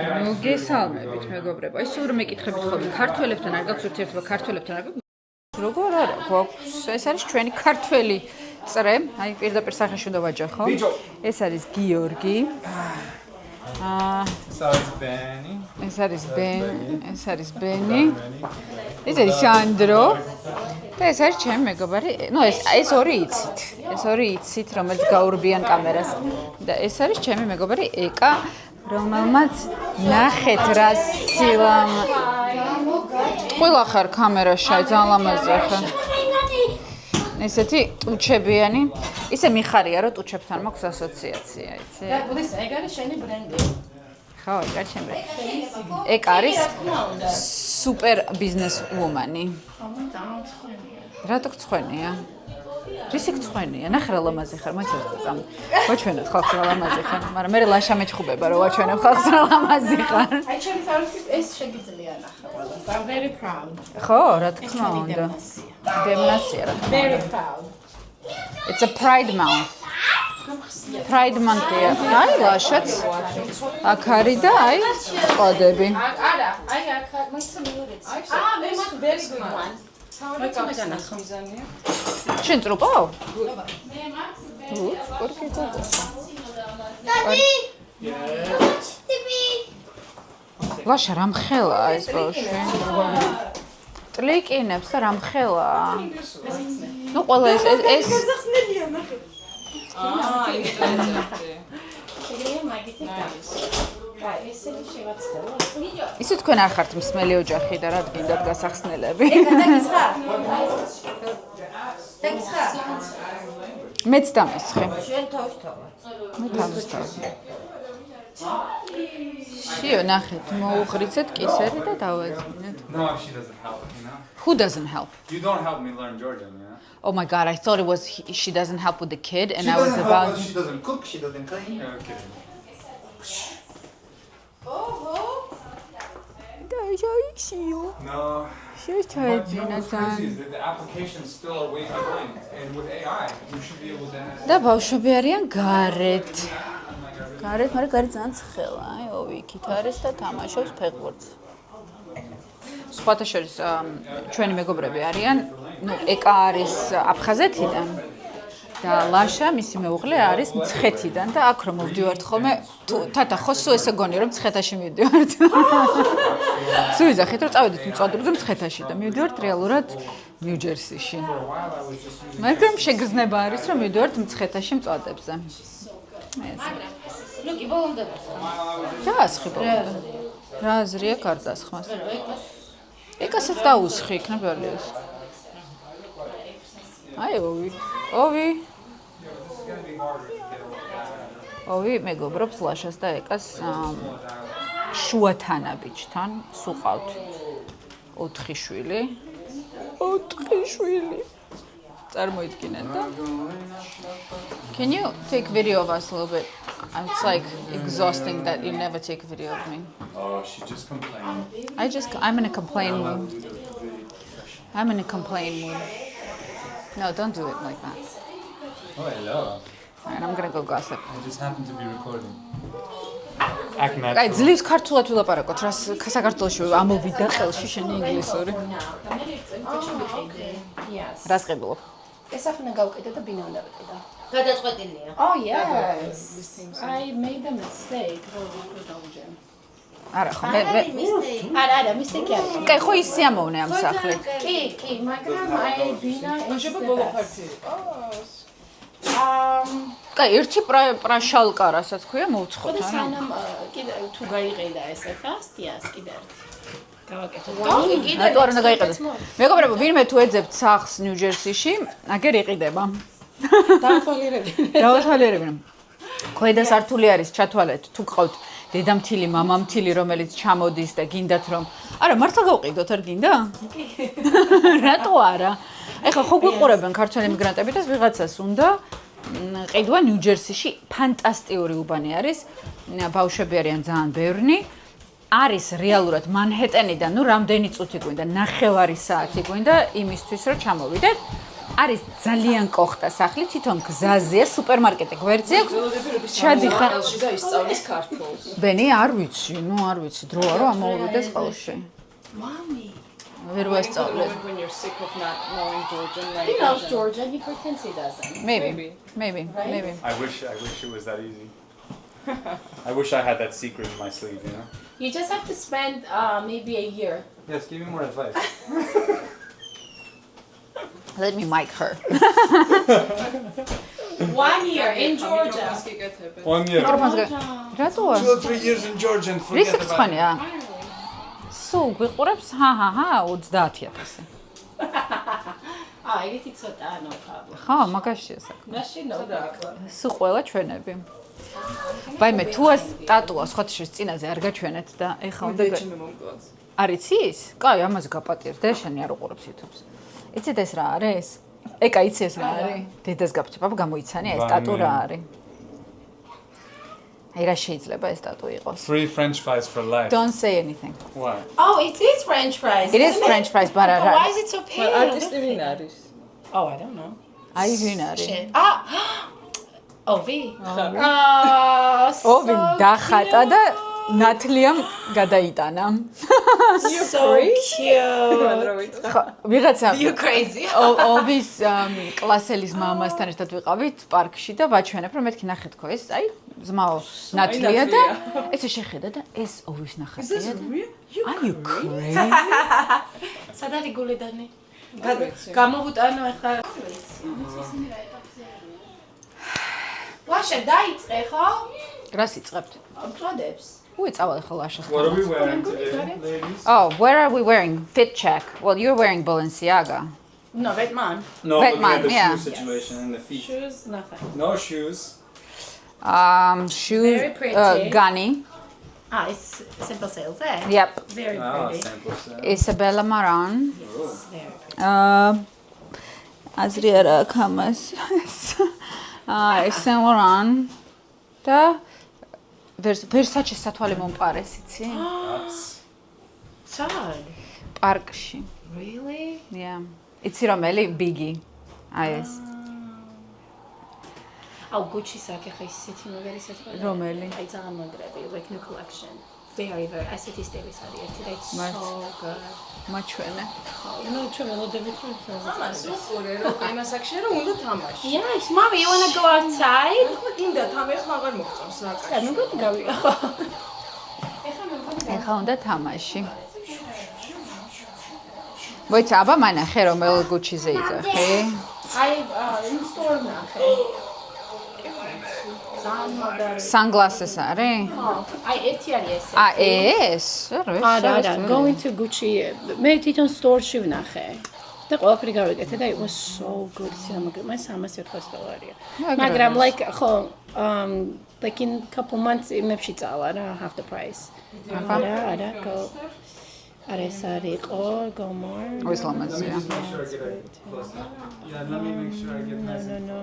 მოგესალმებით მეგობრებო. აი სულ მეკითხებით ხოლმე ქართველებთან არ გაქვს ურთიერთობა ქართველებთან არ გაქვს. როგორ არა გვაქვს? ეს არის ჩვენი ქართველი წრე. აი პირდაპირ სახეში უნდა ვაჯახო. ეს არის გიორგი. ეს არის ბენი. ეს არის შანდრო. და ეს არის ჩემი მეგობარი. ნუ ეს ორი იცით. ეს ორი იცით, რომელიც გაურბიან კამერას. და ეს არის ჩემი მეგობარი ეკა. რომელმაც ნახეთ რა სილამ ყველა ხარ კამერაში აი ძალიან ლამაზია ხარ ესეთი ტუჩებიანი ისე მიხარია რომ ტუჩებთან მაქვს ასოციაცია იცი და ბუდის ეგ არის შენი ბრენდი ხო ეგ არის ჩემი ბრენდი ეგ არის სუპერ ბიზნეს ვუმანი რატო გწვენია რისი გწვენია? ნახე რა ლამაზი ხარ, მოიწევს წამ. ვაჩვენებ ხალხს რა ლამაზი ხარ, მაგრამ მე ლაშა მეჩხუბება რომ ვაჩვენებ ხალხს რა ლამაზი ხარ. აი ჩემი თავი ეს შეგიძლია ნახა ყველას. I'm very proud. ხო, რა თქმა უნდა. დემნასია რა. Very proud. It's a pride month. Pride month-ია. აი ლაშაც. აქ არის და აი წოდები. არა, აი აქ მაინც მიურიც. მე მაგ very good one. შენ წრუპავ? მე მაგს ლაშა რამხელაა ეს ბავშვი? ტლიკინებს და რამხელაა? ნუ ყველა ეს გაზახსნელია ნახე. შეგიძლია მაგითი გაიგოს. ესენი შევაცხელო. ისე თქვენ არ ხართ მსმელი ოჯახი და რა გინდათ გასახსნელები? გადაგისხა? დაგისხა? მეც დამესხე. შენ თავისთავად. მე თავისთავად. შიო ნახეთ, მოუღრიცეთ კისერი და დავეძინეთ. No, she doesn't help, you know? Who doesn't help? You don't help me learn Georgian, you know? Oh my god, I thought it was she doesn't help with the kid and She I was doesn't about help us, she doesn't cook, she doesn't clean. Okay. No. She's But you know trying what's crazy is that the applications still are way behind. And with AI, you should be able to... და ბავშვები არიან გარეთ. გარეთ, მაგრამ გარეთ ძალიან ცხელა, აი, ოვიქით არის და თამაშობს ფეხბურთს. სხვათა შორის ჩვენი მეგობრები არიან, ნუ ეკა არის აფხაზეთიდან და ლაშა მისი მეუღლე არის მცხეთიდან და აქ რომ მოვდივართ ხოლმე, თათა ხო სულ ესე გონი რომ მცხეთაში მივდივართ. სულ ვიძახით რომ წავედით მწვადებზე მცხეთაში და მივდივართ რეალურად ნიუ-ჯერსიში. მაგრამ შეგრძნება არის რომ მივდივართ მცხეთაში მწვადებზე. ნუ კი ბოლომდე. რა ასხიბო? რა აზრია გარდასხმას? ეკასაც დაუსხი იქნებ რეალს. აი ოვი მეგობრობს ლაშას და ეკას შუათანაბიჯთან სუყავთ 4 შვილი. 4 შვილი. წარმოიდგინეთ და Can you take video of us a little bit? It's like exhausting that you never take video of me. Oh, she just complained. I'm in a complain mood. I'm in a complain mood. No, don't do it like that. Oh, hello. Alright, I'm gonna go gossip. I just happened to be recording. Act Აი, natural. ძლივს ქართულად ვილაპარაკოთ, რა საქართველოში ამოვიდა ხელში შენი ინგლისური. რას ყიდულობ? ეს ახლა გავკიდე და ბინა უნდა ვიყიდო. გადაწყვეტილია. Oh yes. I made a mistake. არა, ხო, მე არა, mistake არის. კაი, ხო ისე ამოვნე ამ სახლით. კი, მაგრამ აი ბინა შეიძლება ბოლო ფარტი. კაი, ერთი პრაშალკა, რასაც ქვია, მოვცხოთ, ხოდა არა? სანამ კიდე თუ გაიყიდა ესე ფასტიას კიდე ერთი. გავაკეთე. რატო არ უნდა გაიყიდოს? მეგობრებო, ვინმე თუ ეძებთ სახლს ნიუ-ჯერსიში, აგერ იყიდება. დაათვალიერებინა. ქვედა სართული არის, ჩათვალეთ, თუ გყავთ დედამთილი, მამამთილი, რომელიც ჩამოდის და გინდათ რომ არა, მართლა გავყიდოთ, არ გინდა? რატო არა? ეხლა ხო გვიყურებენ ქართველი მიგრანტები და ვიღაცას უნდა ყიდვა ნიუ-ჯერსიში, ფანტასტიკური უბანი არის. ბავშვები არიან ძალიან ბევრნი. არის რეალურად მანჰეტენიდან, ნუ რამდენი წუთი გვინდა, 9 საათი გვინდა იმისთვის რომ ჩამოვიდეთ. არის ძალიან კოხტა სახლი, თვითონ გზაზეა, სუპერმარკეტი გვერდზე აქვს. ჩადიხარ. ხელში და ისწავლის ქართულს. ბენი არ ვიცი, არ ვიცი, დროა რომ ამოვიდეს ხელში. Mommy. ვერ ვასწავლე. When you're sick of not knowing Georgian He language. knows Georgian, he pretends he doesn't. Maybe. I wish it was that easy. I wish I had that secret in my sleeve, you know? You just have to spend maybe a year. Yes, give me more advice. Let me mic her. 1 year in Georgia. 1 year. რატოა? 2 or 3 years in Georgia and რის forget about it. ხანია? სულ გვიყურებს? ჰა 30000. ეგეთი ცოტაა no problem. ხო, მაგაშია საქმე. მაშინ no problem. სულ ყველა ჩვენები. ბაიმე თუ ას ტატუა სხვათაშორის წინაზე არ გაჩვენეთ და ეხლა უნდა ჩემი მომკლავს. არის ის? კაი, ამაზე გაპატიებს. დეშანი არ უყურებს YouTube-ს. იცით ეს რა არის? ეკა იცი ეს რა არის? დედას გაფრთხილებ, აბა გამოიცანია ეს ტატუ რა არის? აი რა შეიძლება ეს ტატუ იყოს? 3 French fries for life. Don't say anything. Why? Oh, it is French fries. It is French fries, but Why is it so pale? არტისტი ვინ არის? Oh, I don't know. აი ვინ არის? Ovi. ოვი დახატა და ნათლიამ გადაიტანა. So cute. ხო, ვიღაცა You crazy. ოვის კლასელის მამასთან ერთად ვიყავით პარკში და ვაჩვენებ რომ მეთქი ნახეთ ხო ეს აი ზმაო ნათლია და ესე შეხედა და ეს ოვის ნახატია. Are you crazy? სადარი გულედანი? გამოვუტანო ახლა. ლაშა დაიწყე ხო? რას იწყებთ? წოდებს. უი წავალ ახლა ლაშას. What are we wearing today, ladies? Oh, where are we wearing? Fit check. Well, you're wearing Balenciaga. No, Vetman. No, Red looking man, at the yeah. shoe situation and the feet. Shoes, nothing. No shoes. Shoes Very pretty. Gani. It's simple sales, eh? Yep. Very Oh, pretty. sample set. Isabella Maran. Very pretty. აზრი არა აქვს ამას. Saint Laurent და Versace სათვალე მომპარეს, იცი? Sad. პარკში. Really? Yeah. იცი რომელი? Biggie. აი ეს. Gucci sakhe ხა ისეთი მაგარი საწყო. რომელი? აი ძალიან მაგრები, like new collection. Very ასეთი სტილის არის ერთი და it's so good. მაჩვენე. No, ჩვენ ველოდებით რომ ამას უყურე რომ ყემასაკში რომ უნდა თამაში. Yes, mommy, you want to go outside? ახლა გინდა თამი ახლა აღარ მოგწონს რა. მე მგონი გავიგე ხო? ეხლა უნდა თამაში. მოიცა, აბა მანახე რომელ Gucci-ზე იძახი. აი, in store ნახე. ძალიან მაგარი. Sunglasses არის? აი, ერთი არის ესე. ეს? არა, going to Gucci. მე თვითონ store-ში ვნახე. და ყველაფერი გავიკეთე და it was so good. მაგას $300 მაგრამ like ხო, like in couple months იმებში წავა რა, half the price. არა, go. არა ეს არის იყო, go more. ის ლამაზია. Make sure I get it close. Yeah, let me make sure I get nice. No.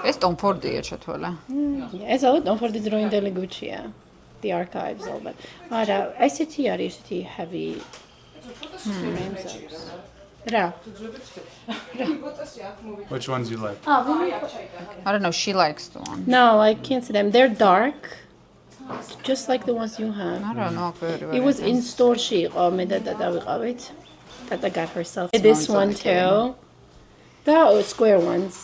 ეს Tom Ford-ია ჩათვალა. ეს აუ don't forget the დროინდელი Gucci-ია. The archives all that. არა, ესეთი არის, ესეთი heavy. რა. Which ones you like? I don't know, she likes the one. No, I can't see them. They're dark. Just like the ones you have. I don't know, very It was in store-ში იყო, მე და დავიყავით. Tata got herself this one too. The square ones.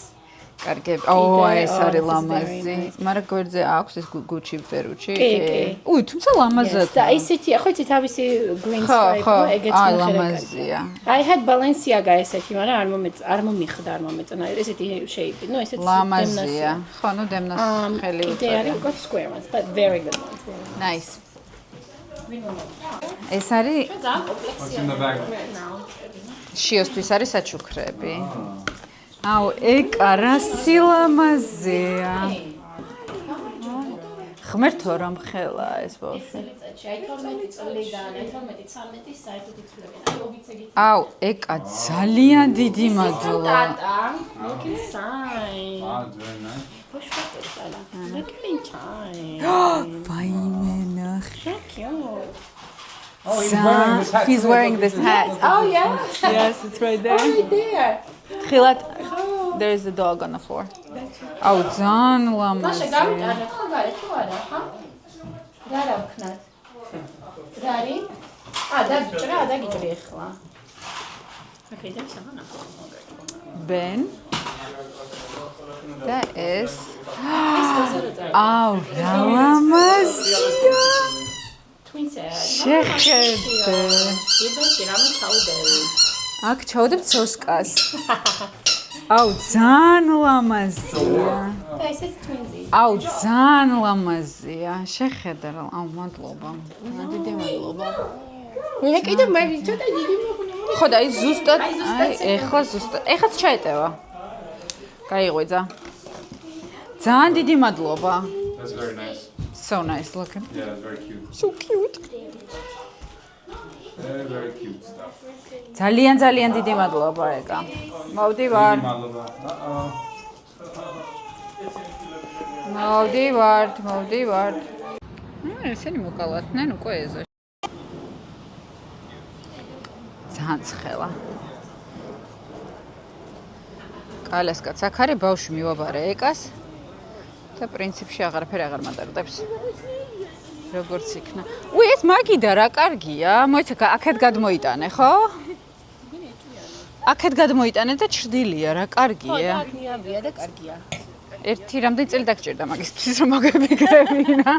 კარგი. ეს Oh, არის this is very ლამაზი. nice. მაგრამ გვერდზე აქვს ეს Gucci Ferrucci. კი. უი, თუმცა ლამაზად. და ისეთი, ხო იცი თავისი green ხო, stripe, ხო. ეგეც აი, მოხერხდა. ლამაზია. I had Balenciaga ესეთი, მაგრამ არ მომიხდა, არ მომეწონა. ესეთი shape. No, ესეთი ლამაზია. ხო, ნუ დემნას ხელი They უწევია. are got square ones, but very good ones. Nice. ეს არის What's in the bag? შიოსთვის არის საჩუქრები. აუ, ეკა რა სილამაზეა. ღმერთო რომ ხელა ეს ბავშვი. აუ, ეკა ძალიან დიდი მადლობა. Look inside. Ah, it's very nice. Look inside. ვაიმე ნახე. Cute. Oh, he's wearing this hat. He's wearing this hat. Oh yeah. Yes, it's right there. Right there. ფრთხილად there is a dog on the floor. აუ ძალიან მაშა ლამაზია. გამიტანე ხო გარეთ თუ არა ხა? რა რა ვქნათ? რა არის? დაგიჭრა, დაგიჭრი ახლა. აკეთებ საღანა. Ben და ეს აუ რა ლამაზია. შეხედე. იბაში რამე ჩაუდები. აქ ჩავდებ ცოსკას. აუ ძალიან ლამაზია. და ესეც twins-ი. აუ ძალიან ლამაზია. შეხედე რა. აუ მადლობა. დიდი მადლობა. მე კიდე მაგ ცოტა დიდი მოგონა. ხო და აი ზუსტად ეხლა ზუსტად ეხაც ჩაეტევა. გაიღვიძა. ძალიან დიდი მადლობა. That's very nice. So nice looking. Yeah, it's very cute. So cute. Very, very cute stuff. ძალიან ძალიან დიდი მადლობა ეკა. მოვდივარ. მოვდივარ. ესენი მოკალათნენ უკვე ეზო. ძალიან ცხელა. კალასკაც აქ არის ბავშვი მივაბარე ეკას და პრინციპში აღარაფერი აღარ მატარდებს. როგორც იქნა. უი ეს მაგიდა რა კარგია. მოიცა აქეთ გადმოიტანე, ხო? აქეთ გადმოიტანე და ჩრდილია რა კარგია. აქ ნიაბია და კარგია. ერთი რამდენი წელი დაგჭირდა მაგისთვის რომ მოგებიგრებინა.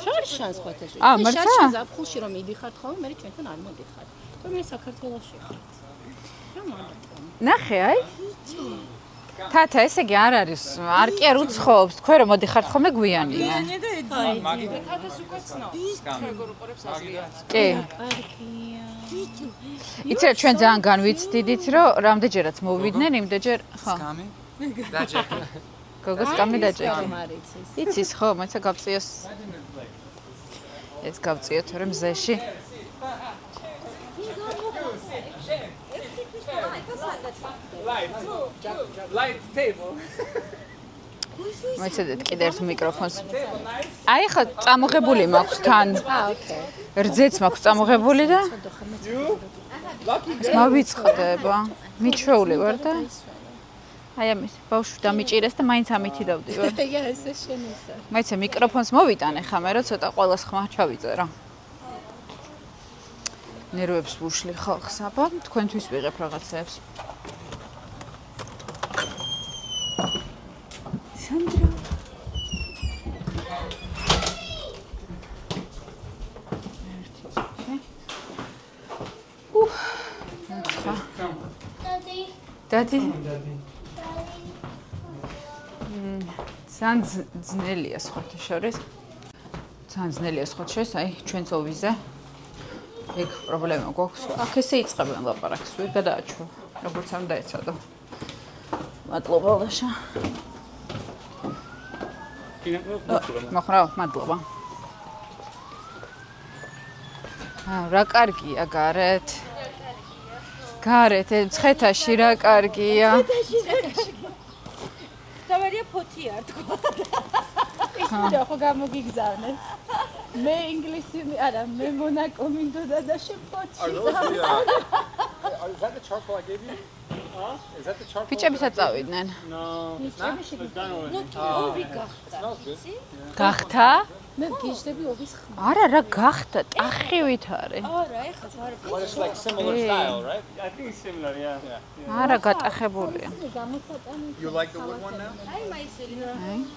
შარშ შანს ხვეთაში. მარცა? შარშ ზაფხულში რომ მიდიხართ ხოლმე, მე ჩვენთან არ მოდიხართ. თუმცა საქართველოში ხართ. რა მომდატყო. ნახე აი. თათა ესე იგი არ არის, არ კი არ უცხოობს, თქვენ რომ მოდიხართ ხოლმე გვიანია. თათას უკვე ცნო. როგორ უყურებს აზრია. კი. იცი რა ჩვენ ძალიან განვიცდიდით რომ რამდენჯერაც მოვიდნენ, იმდენჯერ ხო. დაჯეკი. გოგოს კამი დაჭეკი. მარიცის. იცის ხო, მოიცა გავწიოს. ეს გავწიოთ რომ მზეში. Light table. მოიცადეთ კიდე ერთ მიკროფონს. აი ხა წამოღებული მაქვს თან. ოკეი. რძეც მაქვს წამოღებული და ეს მავიწყდება. მიჩვეული ვარ და აი ამის ბავშვი დამიჭირეს და მაინც ამითი დავდივარ. ეგა ესე შენისა. მაიცა მიკროფონს მოვიტანე ხამე რომ ცოტა ყოველს ხმა ჩავიწერა. ნერვებს ვუშლი ხალხს, აბა თქვენთვის ვიღებ რაღაცებს. სანდრა. დადი. ძალიან ძნელია სხვათა შორის. ძალიან ძნელია სხვათა შორის, აი ჩვენც ოვიზე. ეგ პრობლემა გვაქვს. აქ ესე იწყებენ ლაპარაკს, ვერ გადააჩვო. როგორც ამ დაეცადო. მადლობა ლაშა. მოხრა, მადლობა. რა კარგია გარეთ. გარეთ ცხეთაში რა კარგია. დავარია ფოთი არ თქვა. ისე ხო გამოგიგზავნე. მე ინგლისი არა, მე მონაკო მინდოდა და შეფოთი. Is that the charcoal I gave you? Is that the charcoal? ბიჭებისაც წავიდნენ. გახთა? მე გიჟდები ობის ხმა. არა, რა გახდა? ტახივით არის. Well, it's like similar style, right? I think it's similar, yeah. არა, გატახებულია. You like the wood one now?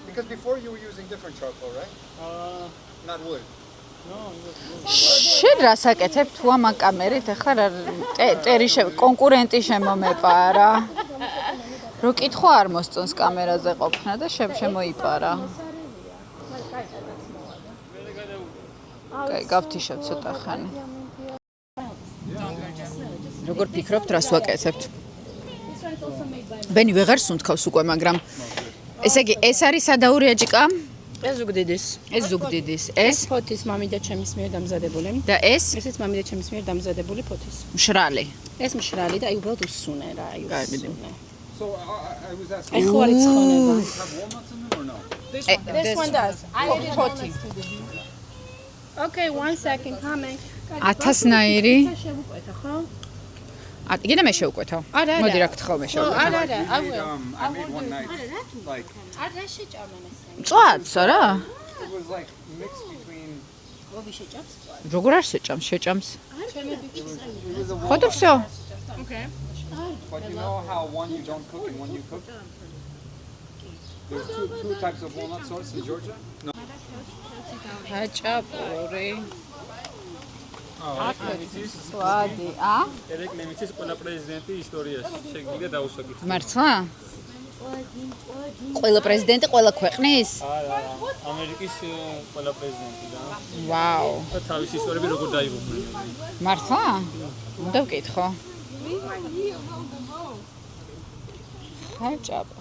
Because before you were using different charcoal, right? Not wood. შენ რას აკეთებ თუ ამ კამერით ახლა ტერი კონკურენტი შემომეპარა. რო კითხვა არ მოსწონს კამერაზე ყოფნა და შემოიპარა. კაი, გავთიშავ ცოტა ხანი. როგორ ფიქრობთ, რას ვაკეთებთ? ბენი ვეღარ სუნთქავს უკვე, მაგრამ ესე იგი, ეს არის სადაური აჯიკა? ეს ზუგდიდის. ეს ზუგდიდის. ეს ფოთის მამი და ჩემის მიერ დამზადებული. და ეს ესეც მამი და ჩემის მიერ დამზადებული ფოთის. მშრალი. ეს მშრალი და აი უბრალოდ უსუნე რა, აი უსუნე. So I was asking, აი ხო არის ცხონება. have walnuts in them or no? This one does. I added walnuts to the Okay, 1 second coming. 1000 ნაირი. შევუკვეთა, ხო? კიდე მე შევკვეთავ. არა, მოდი რა გთხოვ მე შევკვეთავ. არა, არა, I made one night, like, არა შეჭამენ ესე. მწვადს არა? it was like mixed between, გობი შეჭამს? როგორ არ შეჭამს? შეჭამს. ჩემი ბიჭი it was a ხოდო walnut, всё. but you know how one you don't cook and one you cook? There's two types of walnut sauce in Georgia? No. ხაჭაპური. სვადი. ერეკ ნემიცის ყველა პრეზიდენტი ისტორიაში შეგვიძლია დაუსვაგით. მართლა? ყველა პრეზიდენტი ყველა ქვეყნის? არა, ამერიკის ყველა პრეზიდენტი და ვაუ. და თავისი ისტორიები როგორ დაიღუპნენ. მართლა? უნდა ვკითხო.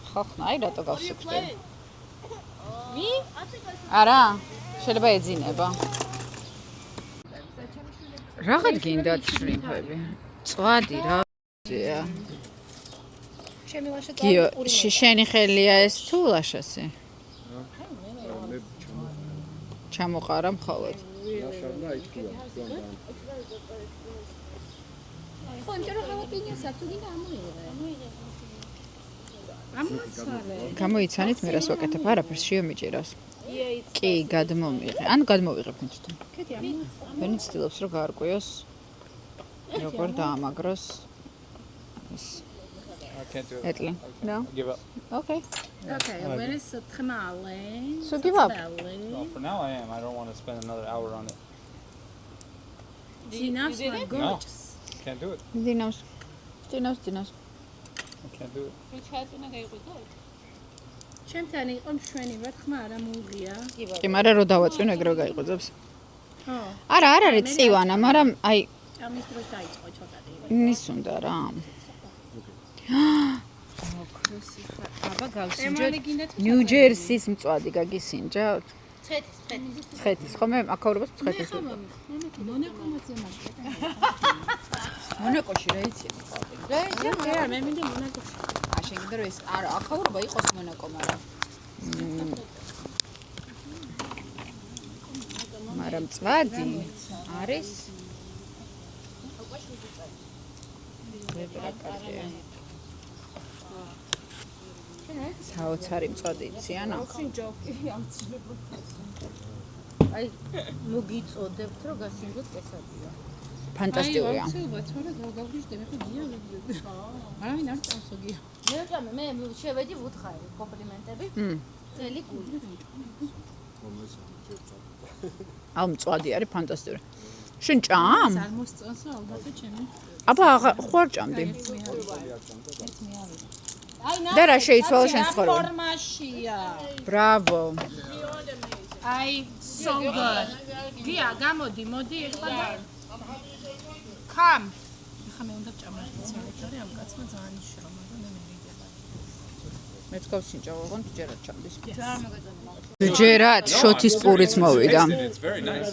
ხახნა, აი რატო გავსუქრე? არა, შეიძლება ეძინება. Რაღაც გინდათ შრიმფები. წვადი რა. ჩემი ლაშა გიო, შენი ხელია ეს თუ ლაშასი? ჩამოყარა მხოლოდ. ხო, იმიტომ რომ ხალხინიას აქვს გინდა ამოიღე. გამოიცანით მე რას ვაკეთებ, არაფერს შეომიჭირავს. კი, გადმომიღე. ან გადმოვიღებ მე თვითონ. კეთი ამოიღე. ვენი ცდილობს რომ გაარკვიოს როგორ დაამაგროს ეს I can't do it. ეტლი. No? Give up. Okay. Okay, when is თხმალე? So give up. Well, for now I am. I don't want to spend another hour on it. Enough, my gorgeous. Can't do it. დინავს. I can't do it. ჩაეწინა გაიყვიდო? ჩემთან იყო მშვენივრად ხმა არა მოუღია. კი, მაგრამ რო დავაწვინო ეგ რო გაიყვიძებს. ხო, არა, არ არის წივანა, მაგრამ აი ამის დროს დაიწყო ცოტათი. ნის უნდა რა. აბა გავსინჯოთ. ნიუ-ჯერსის მწვადი გაგისინჯავთ? ცხეთის, ხო მე აქაურობას ცხეთის. მონაკომაზე მაგდა. მონაკოში რა იცი? რა, მე მინდა მონაკოში. შენ გინდა რომ ეს არა ახაურობა იყოს მონაკო, მაგრამ მაგრამ წვადი არის საოცარი მწვადი იციან? აი მოგიწოდებთ რომ გასინჯოთ კესადია. ფანტასტიკურია. თორე გავგავიჟდე მე ხო გიალები. არავინ არ წამსოგია. მე შევედი ვუთხარი კომპლიმენტები. ძელი გული. აუ მწვადი არის ფანტასტიკური. შენ ჭამ? არ მოსწონს ალბათ ჩემი. აბა ხوار ჭამდი. და რა შეიცვალა შენ ცხოვრება? ფორმაშია. ბრავო. აი, so good. გია, გამოდი, მოდი ეხლა და Come. ეხლა მე უნდა ჭამო ცალეთარი ამ კაცმა ძალიან შრომა და მე მივიდება. მეც გავსინჯავ, ოღონდ ჯერად ჭამდის. ჯერად შოთის პურიც მოვიდა. It's very nice.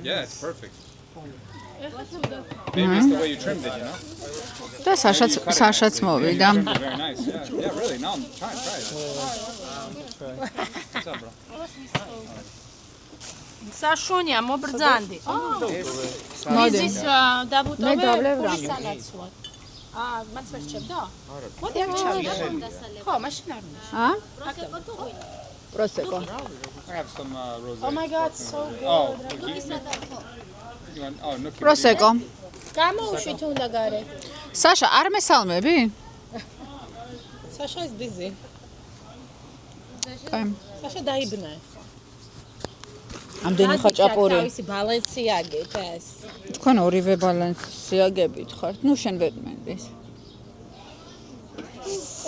Yeah, it's perfect. Maybe it's the way you trimmed it, you know? და საშაც მოვიდა. Very nice. Yeah, really. Now I'm trying to try it. What's up, bro? საშონია მობრძანდი. მოდი. ის დაბუტოვე მე დავლევ რამე. სალაცვად. მას ვერ ჩებდა? არა. მოდი არ ჩავიდე. ხო, მაშინ არ უნდა. პროსეკო. I have some rosé. Oh my god, so good. Oh, you want, oh, no. პროსეკო. გამოუშვით უნდა გარე. საშა, არ მესალმები? Sasha is busy. კაი. Sasha დაიბნა. ამდენი ხაჭაპური. თავისი ბალენსიაგეთ ეს. თქვენ ორივე ბალენსიაგებით ხართ. ნუ შენ ვერ მენდის.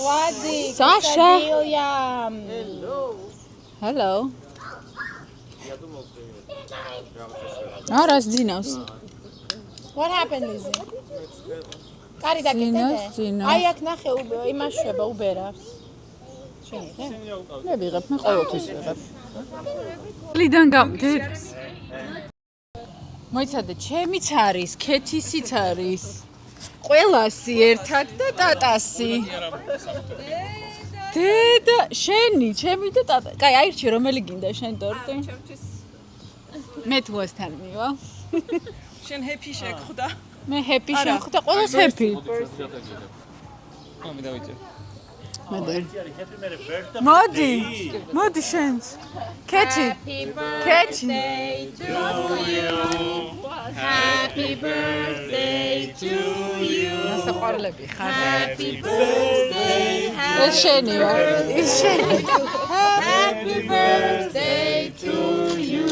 ვადი. Sasha. Hello. Hello. არას ძინავს. What happened, Lizzie? კარი დაკეთე. აი აქ ნახე იმაშვება უბერავს. შენიღე? მე ვიღებ, მე ყოველთვის ვიღებ. ლიდან გამდებ. მოიცადე, ჩემიც არის, ქეთისიც არის. ყველასი ერთად და ტატასი. დედა, შენი, ჩემი და ტატა. კაი, აირჩი რომელი გინდა შენ ტორტი? მე თუასთან მივა. შენ ჰეფი შეგხვდა. მე ჰეპი შეხვდა, ყველას ჰეპი. მე დავიწყე. მოდი შენც. კეთი. კეთი. Happy birthday to you. სასაყვარლები ხარ. Happy birthday. ეს შენი ვარ. ეს შენი. Happy birthday to you.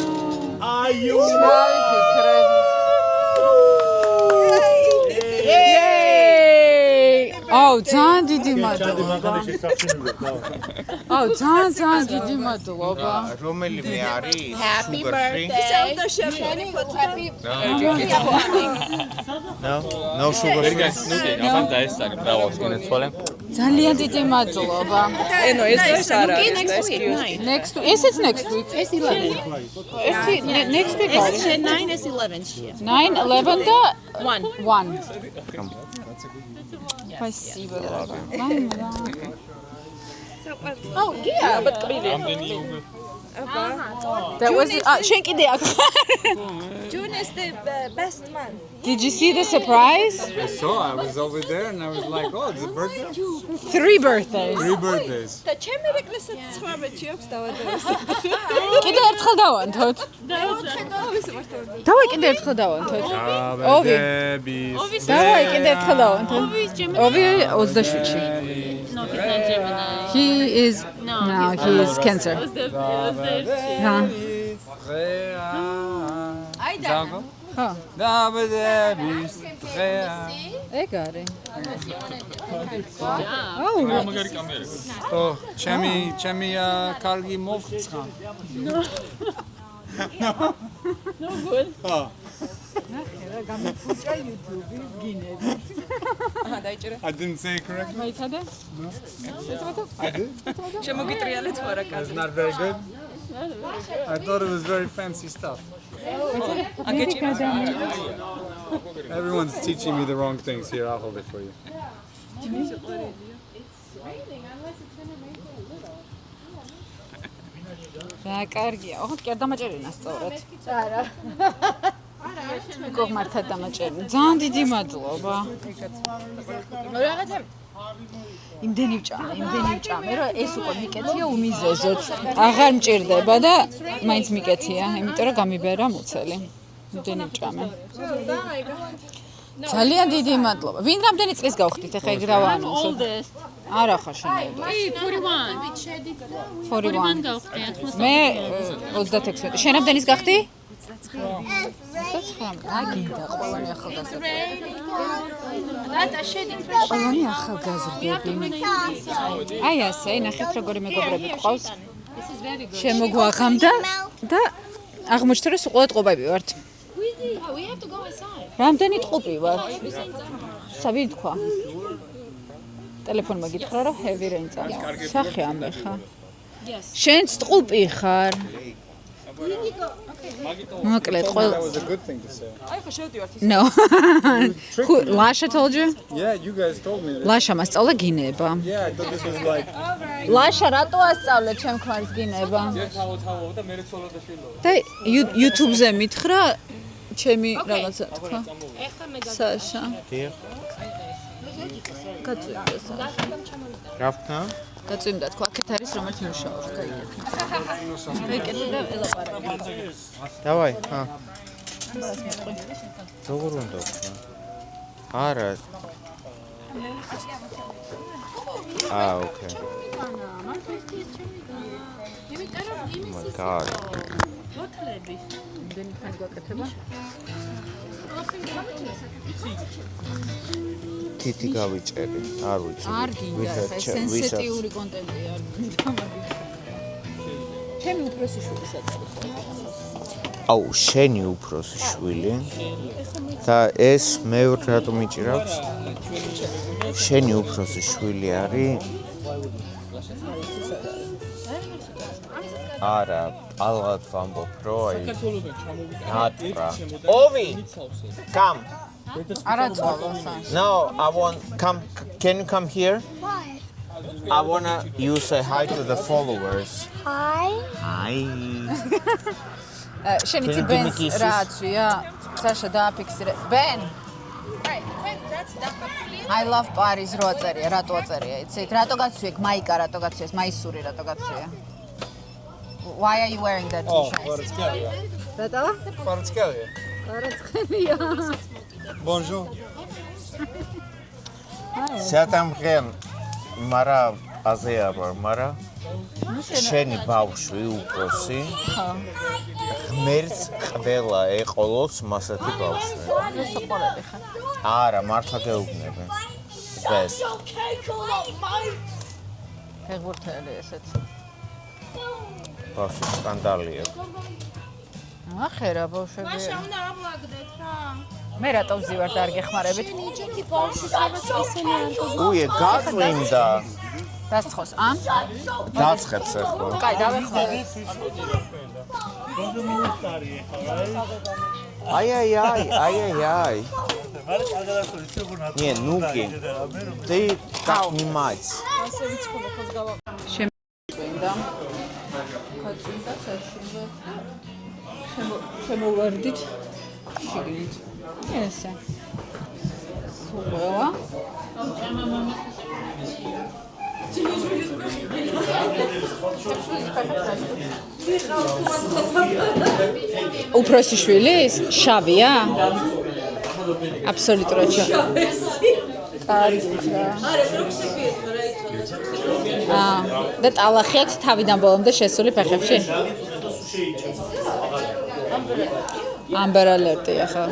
აუ, ძალიან დიდი მადლობა. აუ, ძალიან დიდი მადლობა. რომელიმე არის Happy sugar free? birthday. No sugar free. აბან დაესწარი ბრავალს გენეცვალე. ძალიან დიდი მადლობა. ენო ეს დღეს არ არის. Next week, 9. Next week. ესეც next week. It's 11. ერთი next week არის. 9 is 11. 9, 11 და 1. 1. Спасибо. Oh, yeah. That was შენ კიდე აქ ხარ? June is the best month. Did you see the surprise? I saw. I was over there and I was like, oh, it's a birthday. 3 birthdays. 3 birthdays. და ჩემი რეკლისაც 19-ში აქვს დავადევს. კიდე ერთხელ დავანთოთ. დავაი კიდე ერთხელ დავანთოთ. დავაი კიდე ერთხელ დავანთოთ. ოვი 27-ში. He is he is cancer. აი და. ხა. დაბადების დღეა. ეგ არის. მაგარი კამერა. ო, ჩემი კარგი მოვხწყა. აჰა, დაიჭირე. I didn't say it correctly. მაიცადე? I did. შემოგიტრიალეთ ხო რა It's კაცი. not very good. I thought it was very fancy stuff. Everyone's teaching me the wrong things here. I'll hold it for you. რა კარგია. ოღონდ კი არ დამაჭერინა სწორად. არა. გოგმართა დამაჭერინა. ძალიან დიდი მადლობა. რაღაცა იმდენი ვჭამე, რომ ეს უკვე მიკეთია უმიზეზოდ. აღარ მჭირდება და მაინც მიკეთია, იმიტომ რომ გამიბერა მუცელი. იმდენი ვჭამე. ძალიან დიდი მადლობა. ვინ რამდენი წლის გავხდით ახლა ეგ რავანონსოთ? არა ხარ შენ. 41. 41 გავხდი 86. მე 36. შენ რამდენის გახდი? 29. აი გინდა ყველანი ახალგაზრდა. ყველანი ახალგაზრდები. აი ასე, ნახეთ როგორი მეგობრები გყავს. შემოგვაღამდა და აღმოჩნდა რომ სულ ყობები ვართ. რამდენი ტყუპი ვარ? საბი თქვა. ტელეფონმა გითხრა რომ heavy rain წამო. სახე ამე ხა. შენც ტყუპი ხარ. მოკლედ That was a good thing to say. აი ხო შევდივართ ის. No. Lasha told you? Yeah, you guys told me this. Lasha მასწავლა გინება. Yeah, I thought this was like. Lasha რატო ასწავლე ჩემ ქმარს გინება? თავო და მე ცოლო და შილო. და YouTube-ზე მითხრა ჩემი რაღაცა თქვა. Sasha. გაწვიმდა Sasha. რა ვქნა? გაწვიმდა თქვა, აქეთ არის რომელიც მუშაობს, გაიგეთ. გაიგეთ და ელაპარაკე. დავაი, ჰა. როგორ უნდა ვქნა? არა. Okay. Oh my god. იმდენი ხანი გაკეთება? თითი გავიჭერი, არ ვიცი. არ გინდა, ხა სენსიტიური კონტენტი არ გინდა მაგის. ჩემი უფროსი შვილისაც არის. აუ, შენი უფროსი შვილი. და ეს მე რატო მიჭირავს? შენი უფროსი შვილი არის? არა, ალბათ ვამბობ, რომ აი ნატრა. Ovi, come. არა წვალო Sasha. No, I want come. Can you come here? Why? I wanna you say hi to the followers. Hi. Hi. შენი Can you give me ციბენს kisses? რა აცვია? საშა დააფიქსირე. Ben. I love Paris რო აწერია, რატო აწერია? იცით, რატო გაცვიე? მაიკა რატო გაცვიეს? მაისური რატო გაცვია? Why are you wearing that t-shirt? Paratskelia. რატო? Paratskelia. არაცხელია. Bonjour. სათამღენ მარა აზეაბარ მარა შენი ბავშვი უფროსი ღმერთს ყველა ეყოლოს მასეთი ბავშვი სოყოლები ხარ. არა მართლა გეუბნები best ფეხბურთელი ესეც. ბავშვი სკანდალია ახერა ბავშვები. მაშა უნდა აბლაგდეთ რა. მე რატო ვზივარ და არ გეხმარებით? ნიჭი ბავშვი სადაც ისინი არ უე გაწმინდა დასცხოს დაცხებს ახლა კაი დავეხმარე. Ай-яй-яй. Не, ну-ки. Ты как понимаешь? შემწვინდა. ქაწვინდა საშინო. შემოვარდით. შიგნით. ესე. სულა. უფროსი შვილის? შავია? აბსოლუტურად შავი. კარგით რა. და ტალახი აქვს თავიდან ბოლომდე შესული ფეხებში? Amber Alert-ია ხო?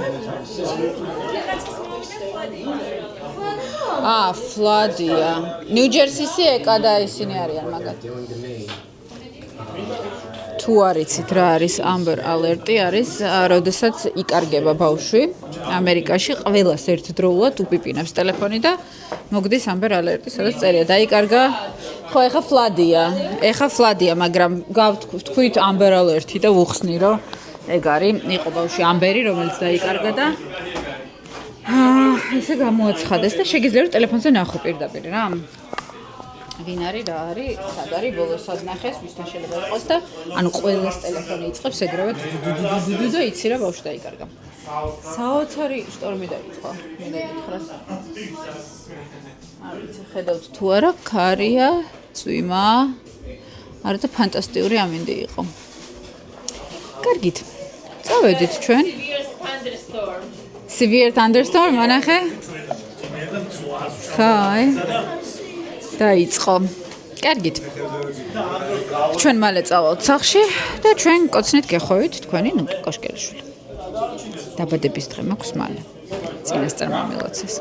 Flood-ია. New Jersey-ი ეკა და ისინი არიან მაგათ. თუ არ იცით რა არის Amber Alert-ი არის, როდესაც იკარგება ბავშვი ამერიკაში ყველას ერთდროულად უპიპინებს ტელეფონი და მოგდის Amber Alert-ი, სადაც წერია დაიკარგა. ხო, ეხა Flood-ია, მაგრამ გავთქვით Amber Alert-ი და ვუხსნი რომ ეგ არის, იყო ბავშვი ამბერი, რომელიც დაიკარგა და ესე გამოაცხადეს და შეგიძლია რომ ტელეფონზე ნახო პირდაპირ რა. ვინ არის, რა არის, სად არის, ბოლოსად ნახეს, ვისთან შეიძლება იყოს და ანუ ყველას ტელეფონი იწყებს ეგრევე და იცი რა ბავშვი დაიკარგა. საოცარი შტორმი დაიწყო. მინდა გითხრათ. არ ვიცი, ხედავთ თუ არა, ქარია, წვიმა. არა და ფანტასტიკური ამინდი იყო. კარგით. წავედით ჩვენ. Severe thunderstorm, ანახე? ხაი. დაიწყო. კარგით. ჩვენ მალე წავალთ სახლში და ჩვენ კოცნით გეხოვით თქვენი კოშკელიშვილი. დაბადების დღე მაქვს მალე. წინასწარ მამილოცეს.